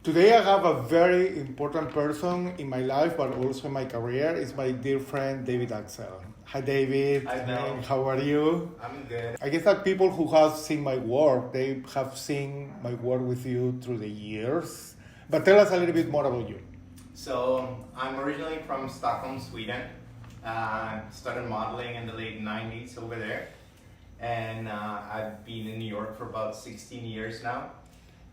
Today I have a very important person in my life, but also in my career. It's my dear friend, David Axell. Hi, David. Hi, Bell. How are you? I'm good. I guess that people who have seen my work, they have seen my work with you through the years. But tell us a little bit more about you. So I'm originally from Stockholm, Sweden. Started modeling in the late 90s over there. And I've been in New York for about 16 years now.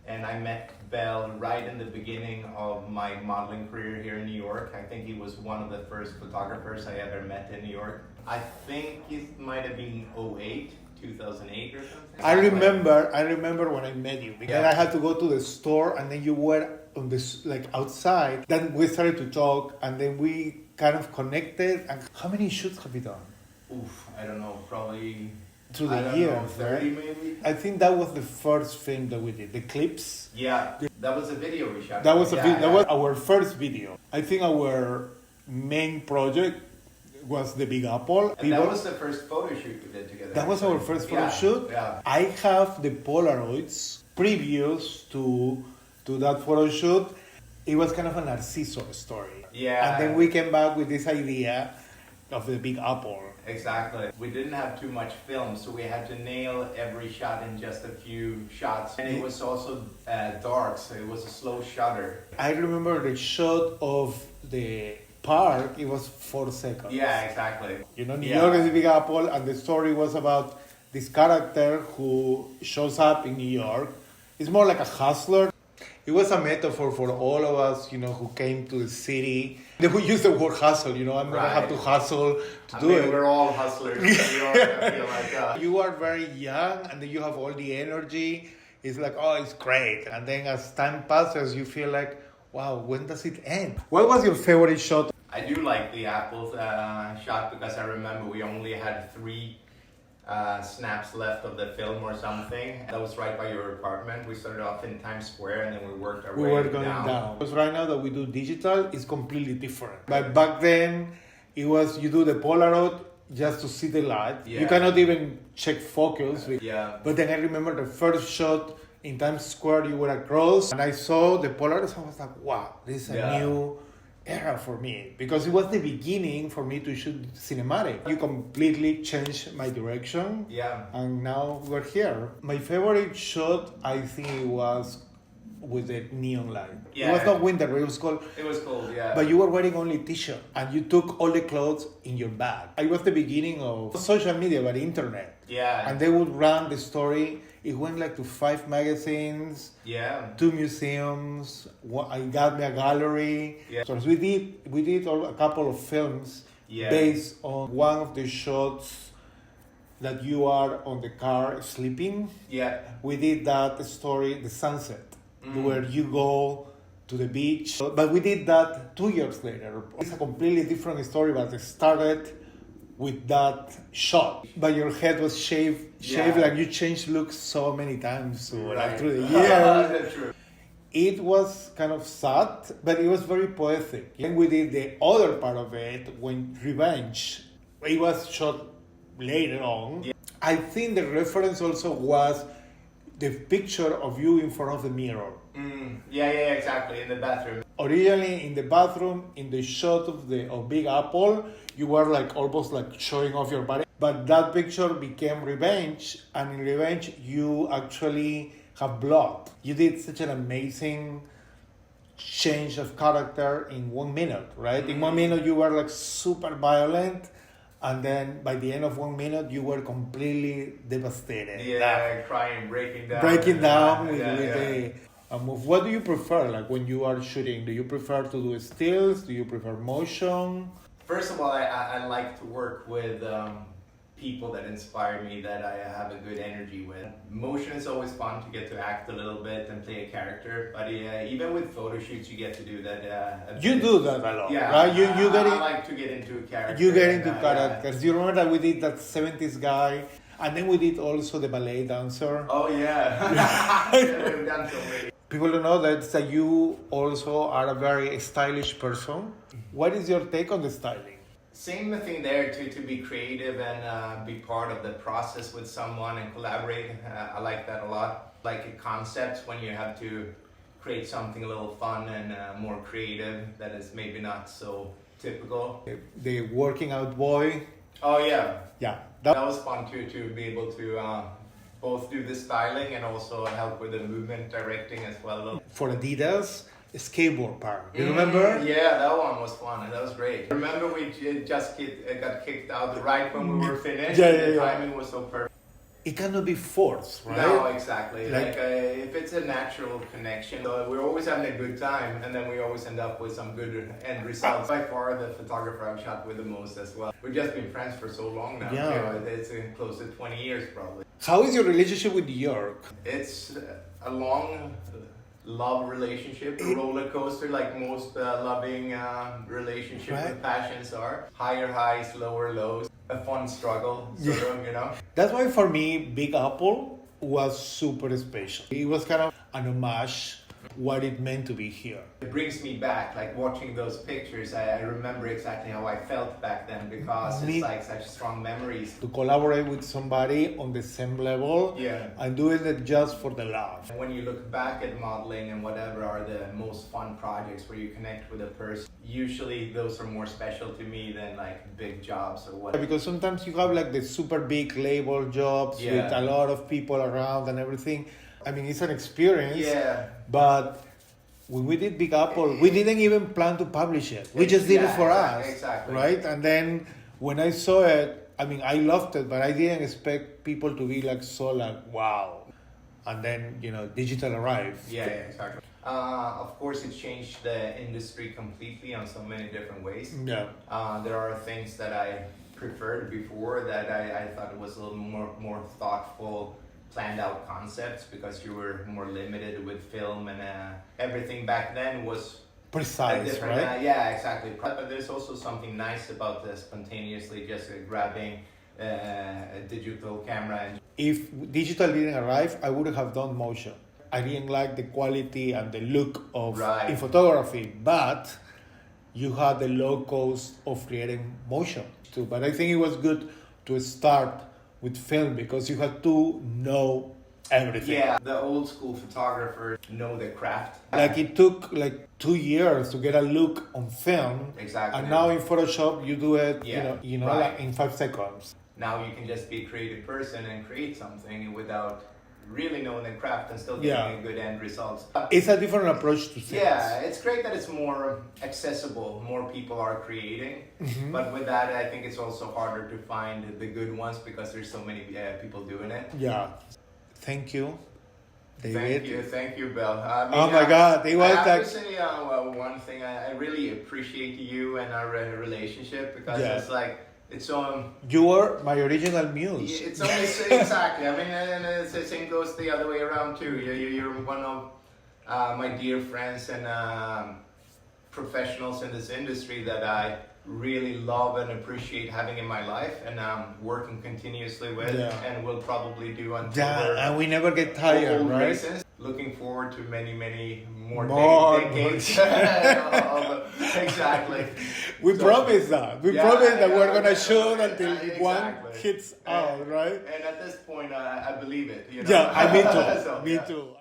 And I met Bell right in the beginning of my modeling career here in New York. I think he was one of the first photographers I ever met in New York. I think it might have been 2008 or something. I remember when I met you because I had to go to the store and then you were on this like outside. Then we started to talk and then we kind of connected. And how many shoots have you done? I don't know, probably through the years, 30 maybe. I think that was the first film that we did, the clips. Yeah, that was a video we shot. That was our first video. I think our main project was the Big Apple. And that was the first photo shoot we did together. That was our first photo shoot. Yeah. I have the Polaroids previous to that photo shoot. It was kind of a Narciso story. Yeah. And then we came back with this idea of the Big Apple. Exactly. We didn't have too much film, so we had to nail every shot in just a few shots. And it was also dark, so it was a slow shutter. I remember the shot of the park, it was 4 seconds. Yeah, exactly. You know, New York is the Big Apple, and the story was about this character who shows up in New York. It's more like a hustler. It was a metaphor for all of us, you know, who came to the city. They would use the word hustle, you know, I'm going to have to hustle to do it. We're all hustlers in New York, I feel like. You are very young, and then you have all the energy. It's like, oh, it's great. And then as time passes, you feel like, wow, when does it end? What was your favorite shot? I do like the Apple shot because I remember we only had 3 snaps left of the film or something. That was right by your apartment. We started off in Times Square and then we worked our way down. We were going down. Because right now that we do digital, it's completely different. But back then, it was you do the Polaroid just to see the light. Yeah. You cannot even check focus. Yeah. But then I remember the first shot in Times Square, you were across and I saw the Polaroid. I was like, wow, this is a new era for me, because it was the beginning for me to shoot cinematic. You completely changed my direction. Yeah. And now we're here. My favorite shot, I think it was with the neon light. Yeah. It was not winter, it was cold. It was cold, yeah. But you were wearing only t-shirt and you took all the clothes in your bag. It was the beginning of social media, but internet. Yeah. And they would run the story. It went like to 5 magazines, 2 museums. I got me a gallery. Yeah. So we did a couple of films based on one of the shots that you are on the car sleeping. Yeah. We did that story, the sunset, where you go to the beach. But we did that 2 years later. It's a completely different story, but it started with that shot. But your head was shaved like you changed looks so many times through the years. That's true. It was kind of sad, but it was very poetic. And we did the other part of it when Revenge. It was shot later on. Yeah. I think the reference also was the picture of you in front of the mirror. Yeah, exactly, in the bathroom. Originally in the bathroom, in the shot of Big Apple, you were like almost like showing off your body. But that picture became Revenge, and in Revenge you actually have blood. You did such an amazing change of character in 1 minute, right? In 1 minute you were like super violent, and then by the end of 1 minute you were completely devastated. Yeah, crying, breaking down. With the move. What do you prefer, like when you are shooting? Do you prefer to do stills? Do you prefer motion? First of all, I like to work with people that inspire me, that I have a good energy with. Motion is always fun to get to act a little bit and play a character, but even with photo shoots you get to do that. You do that a lot, yeah, right? I like to get into a character. You get into characters. You remember that we did that 70s guy, and then we did also the ballet dancer. Oh yeah, we've done so many. People don't know that you also are a very stylish person. What is your take on the styling? Same thing there, to be creative and be part of the process with someone and collaborate. I like that a lot. Like concepts when you have to create something a little fun and more creative that is maybe not so typical. The working out boy. Oh yeah, Yeah. that was fun too, to be able to both do the styling and also help with the movement directing as well. For Adidas, a skateboard park. You remember? Yeah, that one was fun. That was great. Remember we just got kicked out right when we were finished. The timing was so perfect. It cannot be forced, right? No, exactly. Like if it's a natural connection, we're always having a good time, and then we always end up with some good end results. By far, the photographer I've shot with the most as well. We've just been friends for so long now. Yeah. It's close to 20 years probably. How is your relationship with New York? It's a long love relationship, a roller coaster like most loving relationships with passions are. Higher highs, lower lows, a fun struggle, sort of, you know. That's why for me, Big Apple was super special. It was kind of an homage what it meant to be here. It brings me back, like watching those pictures, I remember exactly how I felt back then because it's like such strong memories. To collaborate with somebody on the same level and doing it just for the love. And when you look back at modeling and whatever are the most fun projects where you connect with a person, usually those are more special to me than like big jobs or whatever. Because sometimes you have like the super big label jobs with a lot of people around and everything. I mean, it's an experience, but when we did Big Apple, we didn't even plan to publish it. We just did it for us, right? And then when I saw it, I mean, I loved it, but I didn't expect people to be like so like, wow. And then, you know, digital arrived. Yeah, exactly. Of course, it's changed the industry completely on so many different ways. Yeah. There are things that I preferred before that I thought it was a little more thoughtful, planned out concepts because you were more limited with film and everything back then was precise, right? Yeah, exactly. But there's also something nice about spontaneously just grabbing a digital camera. If digital didn't arrive, I would have done motion. I didn't like the quality and the look of in photography, but you had the low cost of creating motion too. But I think it was good to start with film because you had to know everything. Yeah, the old school photographers know their craft. Like it took like 2 years to get a look on film. Exactly. And now in Photoshop you do it, you know, like in 5 seconds. Now you can just be a creative person and create something without really knowing the craft and still getting a good end results. It's a different approach to things. Yeah, it's great that it's more accessible, more people are creating, but with that I think it's also harder to find the good ones because there's so many people doing it. Yeah. Thank you, David. Thank you, Bell. I mean, oh my God, it was I have to say one thing, I really appreciate you and our relationship because it's like, it's you were my original muse. It's only exactly. I mean, and the same goes the other way around too. You're one of my dear friends and professionals in this industry that I really love and appreciate having in my life, and working continuously with, and will probably do until and we never get tired, right? Races. Looking forward to many more decades. Exactly. We promise that. We promise that we're gonna shoot until one hits out, right? And at this point, I believe it. You know? Yeah, me too. So, me too.